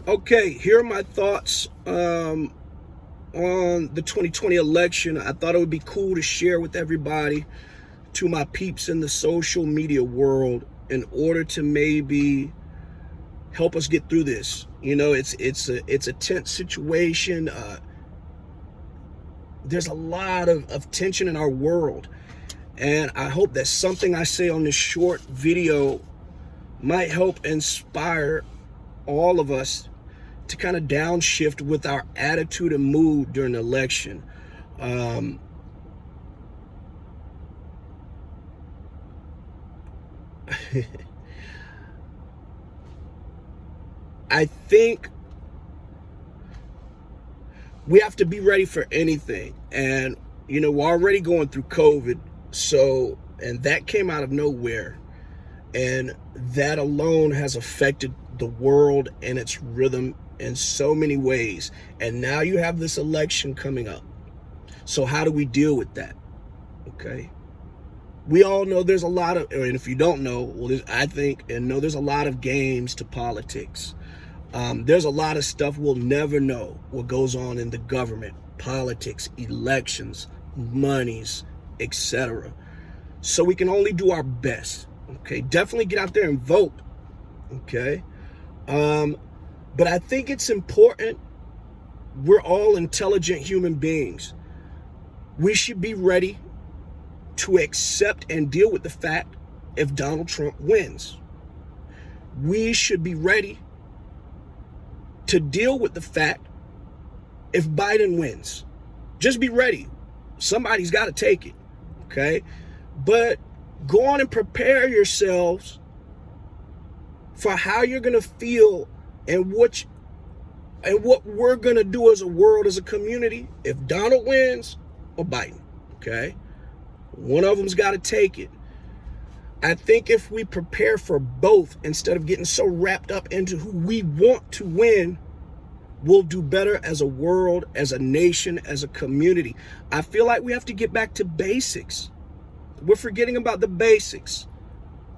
Okay, here are my thoughts on the 2020 election. I thought it would be cool to share with everybody, to my peeps in the social media world, in order to maybe help us get through this. You know, it's a tense situation. There's a lot of tension in our world, and I hope that something I say on this short video might help inspire all of us to kind of downshift with our attitude and mood during the election. I think we have to be ready for anything. And, you know, we're already going through COVID. So, and that came out of nowhere. And that alone has affected the world and its rhythm in so many ways. And now you have this election coming up. So how do we deal with that? Okay. We all know there's a lot of, and if you don't know, well, I think, and know there's a lot of games to politics. There's a lot of stuff we'll never know what goes on in the government, politics, elections, monies, etc. So we can only do our best. Okay. Definitely get out there and vote. Okay. But I think it's important. We're all intelligent human beings. We should be ready to accept and deal with the fact if Donald Trump wins. We should be ready to deal with the fact if Biden wins. Just be ready. Somebody's got to take it. Okay. But go on and prepare yourselves for how you're going to feel and what we're going to do as a world, as a community, if Donald wins or Biden. Okay. One of them's got to take it. I think if we prepare for both instead of getting so wrapped up into who we want to win, we'll do better as a world, as a nation, as a community. I feel like we have to get back to basics. We're forgetting about the basics.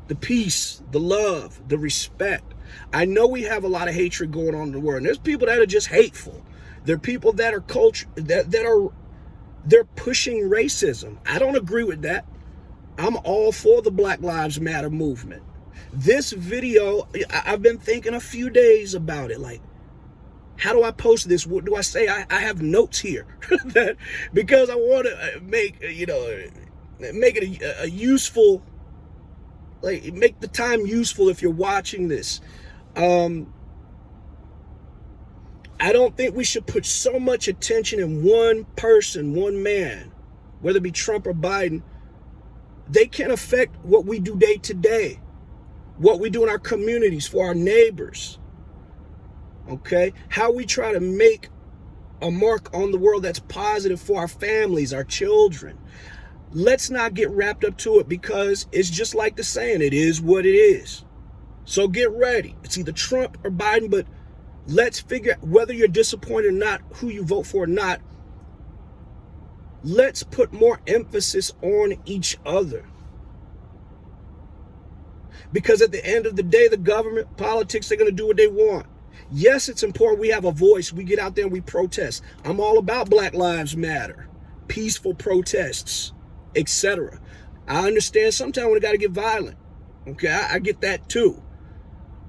The peace, the love, the respect. I know we have a lot of hatred going on in the world. And there's people that are just hateful. There are people that are they're pushing racism. I don't agree with that. I'm all for the Black Lives Matter movement. This video, I've been thinking a few days about it. Like, how do I post this? What do I say? I have notes here that because I want to make it a useful, like, make the time useful if you're watching this. I don't think we should put so much attention in one person, one man, whether it be Trump or Biden. They can affect what we do day to day, what we do in our communities, for our neighbors. Okay? How we try to make a mark on the world that's positive for our families, our children. Let's not get wrapped up to it, because it's just like the saying, it is what it is. So get ready. It's either Trump or Biden, but let's figure out whether you're disappointed or not, who you vote for or not. Let's put more emphasis on each other. Because at the end of the day, the government, politics, they're going to do what they want. Yes, it's important we have a voice. We get out there and we protest. I'm all about Black Lives Matter, peaceful protests, etc. I understand sometimes we got to get violent. Okay, I get that too.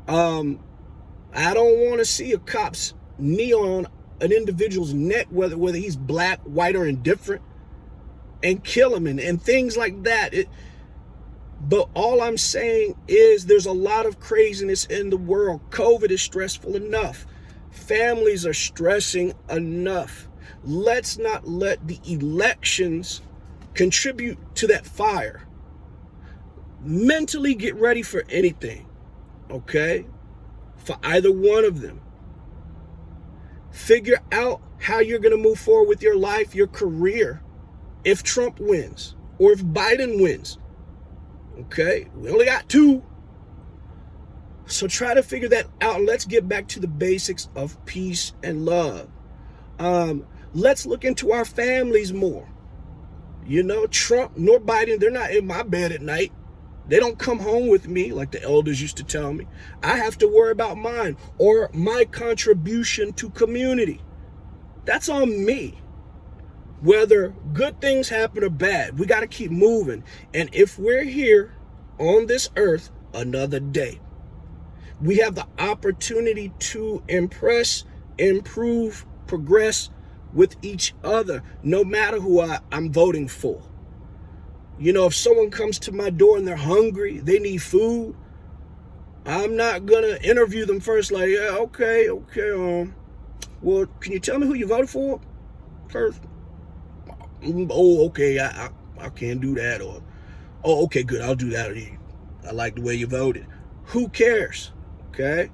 I don't want to see a cop's knee on an individual's neck, whether he's black, white, or indifferent, and kill him and things like that. But all I'm saying is there's a lot of craziness in the world. COVID is stressful enough. Families are stressing enough. Let's not let the elections contribute to that fire. Mentally get ready for anything, okay? For either one of them. Figure out how you're going to move forward with your life, your career, if Trump wins or if Biden wins. Okay? We only got two. So try to figure that out, and let's get back to the basics of peace and love. Let's look into our families more. You know, Trump nor Biden, they're not in my bed at night. They don't come home with me like the elders used to tell me. I have to worry about mine or my contribution to community. That's on me. Whether good things happen or bad, we got to keep moving. And if we're here on this earth another day, we have the opportunity to impress, improve, progress with each other, no matter who I'm voting for. You know, if someone comes to my door and they're hungry, they need food, I'm not going to interview them first like, yeah, okay, well, can you tell me who you voted for first? Oh, okay, I can't do that. Or, oh, okay, good, I'll do that. I like the way you voted. Who cares? Okay?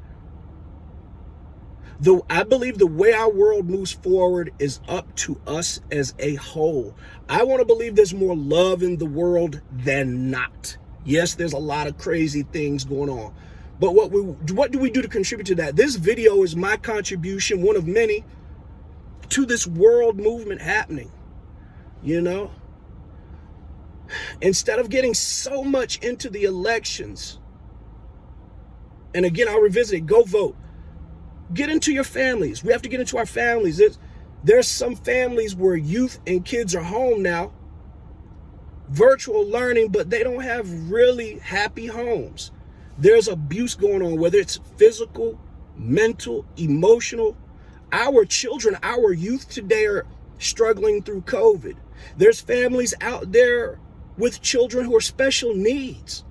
I believe the way our world moves forward is up to us as a whole. I want to believe there's more love in the world than not. Yes, there's a lot of crazy things going on. But what do we do to contribute to that? This video is my contribution, one of many, to this world movement happening. You know? Instead of getting so much into the elections, and again, I'll revisit it, go vote. Get into your families. We have to get into our families. There's some families where youth and kids are home now, virtual learning, but they don't have really happy homes. There's abuse going on, whether it's physical, mental, emotional. Our children, our youth today are struggling through COVID. There's families out there with children who are special needs,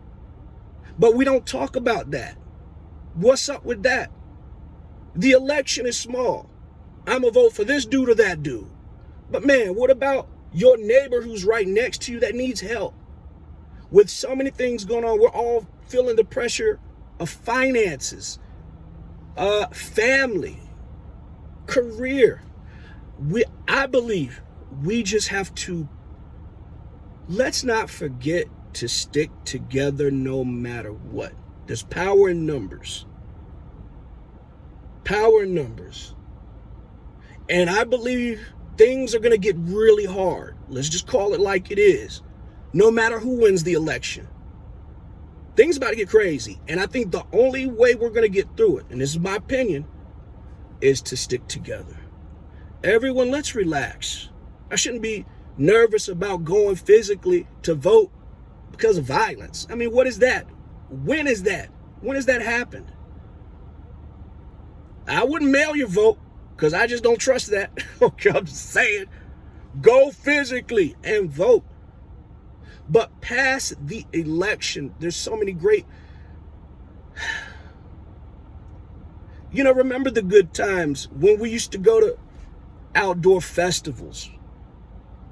but we don't talk about that. What's up with that? The election is small. I'm going to vote for this dude or that dude. But man, what about your neighbor who's right next to you that needs help? With so many things going on, we're all feeling the pressure of finances, family, career. I believe we just have to, let's not forget to stick together no matter what. There's power in numbers. Power in numbers. And I believe things are going to get really hard. Let's just call it like it is. No matter who wins the election. Things about to get crazy. And I think the only way we're going to get through it, and this is my opinion, is to stick together. Everyone, let's relax. I shouldn't be nervous about going physically to vote because of violence. I mean, what is that? When is that? When has that happened? I wouldn't mail your vote because I just don't trust that. Okay, I'm just saying, go physically and vote. But past the election, there's so many great, remember the good times when we used to go to outdoor festivals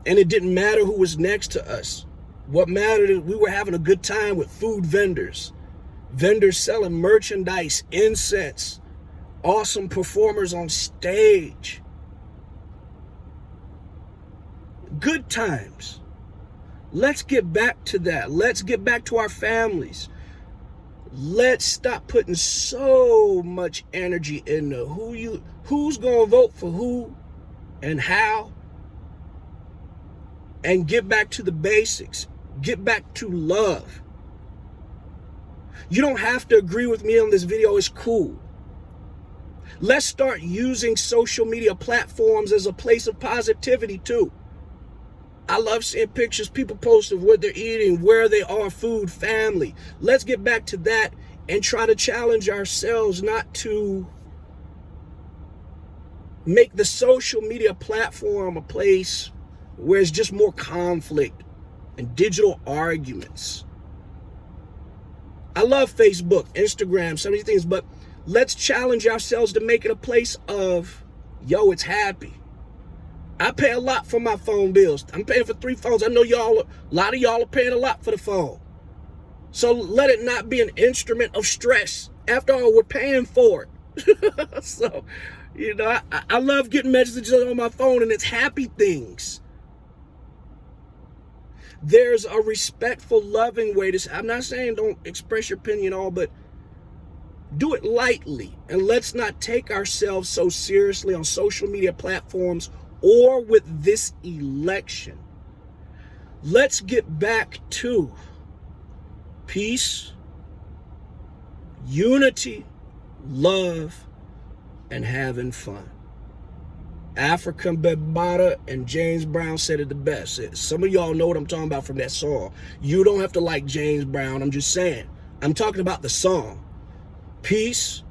and it didn't matter who was next to us. What mattered is we were having a good time with food vendors selling merchandise, incense, awesome performers on stage. Good times. Let's get back to that. Let's get back to our families. Let's stop putting so much energy into who's going to vote for who and how, and get back to the basics. Get back to love. You don't have to agree with me on this video. It's cool. Let's start using social media platforms as a place of positivity too. I love seeing pictures people post of what they're eating, where they are, food, family. Let's get back to that and try to challenge ourselves not to make the social media platform a place where it's just more conflict and digital arguments. I love Facebook, Instagram, some of these things, but let's challenge ourselves to make it a place of, it's happy. I pay a lot for my phone bills. I'm paying for 3 phones. I know a lot of y'all are paying a lot for the phone. So let it not be an instrument of stress. After all, we're paying for it. So, I love getting messages on my phone and it's happy things. There's a respectful, loving way to, I'm not saying don't express your opinion all, but do it lightly. And let's not take ourselves so seriously on social media platforms or with this election. Let's get back to peace, unity, love, and having fun. African Bambaataa and James Brown said it the best. Some of y'all know what I'm talking about from that song. You don't have to like James Brown. I'm just saying. I'm talking about the song. Peace.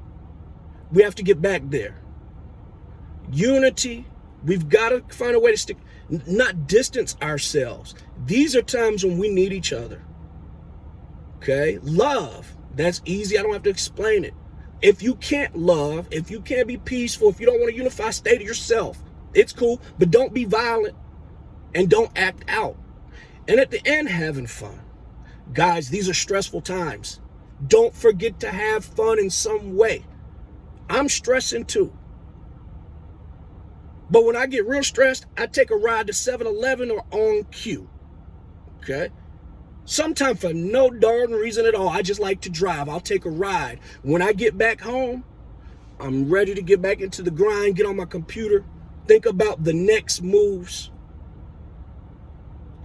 We have to get back there. Unity. We've got to find a way to stick, not distance ourselves. These are times when we need each other. Okay? Love. That's easy. I don't have to explain it. If you can't love, if you can't be peaceful, if you don't want to unify, stay to yourself. It's cool, but don't be violent and don't act out. And at the end, having fun. Guys, these are stressful times. Don't forget to have fun in some way. I'm stressing too. But when I get real stressed, I take a ride to 7-Eleven or on cue. Okay? Sometimes for no darn reason at all, I just like to drive. I'll take a ride. When I get back home, I'm ready to get back into the grind, get on my computer, think about the next moves.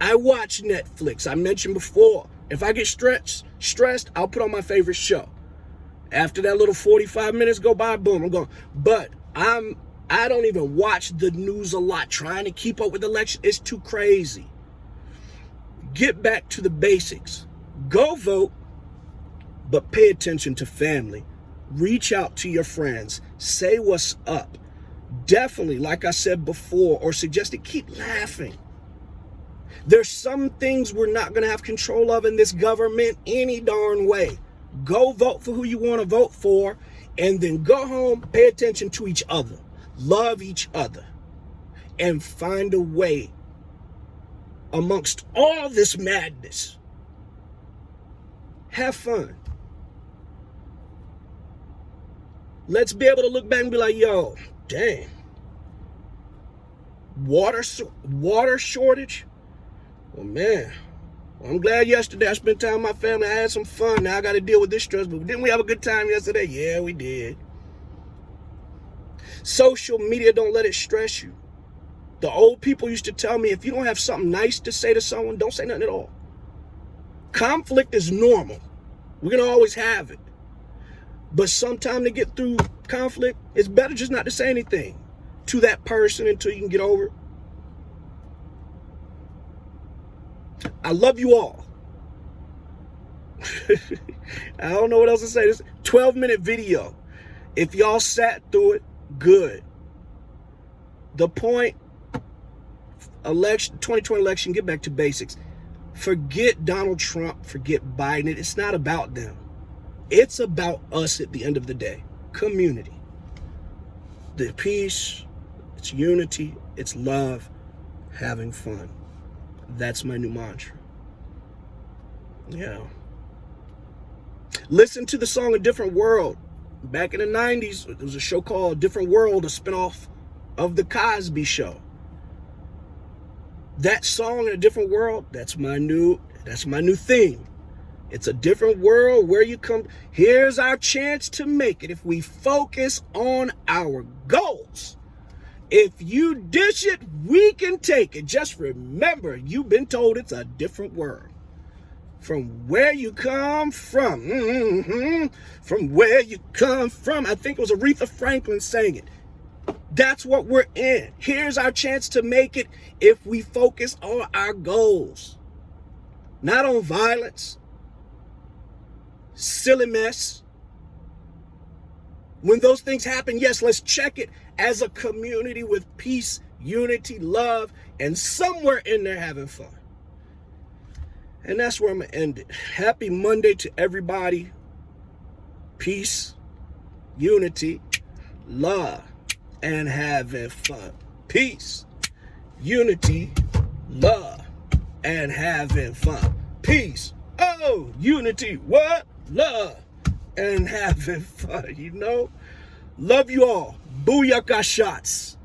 I watch Netflix. I mentioned before, if I get stressed, I'll put on my favorite show. After that little 45 minutes go by, boom, I'm gone. But I don't even watch the news a lot. Trying to keep up with the election, it's too crazy. Get back to the basics. Go vote, but pay attention to family. Reach out to your friends. Say what's up. Definitely, like I said before or suggested, keep laughing. There's some things we're not going to have control of in this government any darn way. Go vote for who you want to vote for, and then go home, pay attention to each other. Love each other, and find a way amongst all this madness. Have fun. Let's be able to look back and be like, yo, dang. Water shortage? Well, man, I'm glad yesterday I spent time with my family. I had some fun. Now I got to deal with this stress. But didn't we have a good time yesterday? Yeah, we did. Social media, don't let it stress you. The old people used to tell me, if you don't have something nice to say to someone, don't say nothing at all. Conflict is normal. We're going to always have it. But sometime to get through conflict, it's better just not to say anything to that person until you can get over it. I love you all. I don't know what else to say. This 12-minute video. If y'all sat through it, good. The point, 2020 election, get back to basics. Forget Donald Trump, forget Biden. It's not about them. It's about us at the end of the day. Community. The peace, it's unity, it's love, having fun. That's my new mantra. Yeah. Listen to the song A Different World. Back in the 90s, there was a show called A Different World, a spinoff of The Cosby Show. That song, A Different World, that's my new theme. It's a different world where you come. Here's our chance to make it if we focus on our goals. If you dish it, we can take it. Just remember, you've been told it's a different world. From where you come from. From where you come from. I think it was Aretha Franklin saying it. That's what we're in. Here's our chance to make it if we focus on our goals. Not on violence. Silly mess. When those things happen, yes, let's check it as a community with peace, unity, love, and somewhere in there having fun. And that's where I'm going to end it. Happy Monday to everybody. Peace, unity, love, and having fun. Peace, unity, love, and having fun. Peace, oh, unity, what? Love, and having fun, you know? Love you all. Booyaka shots.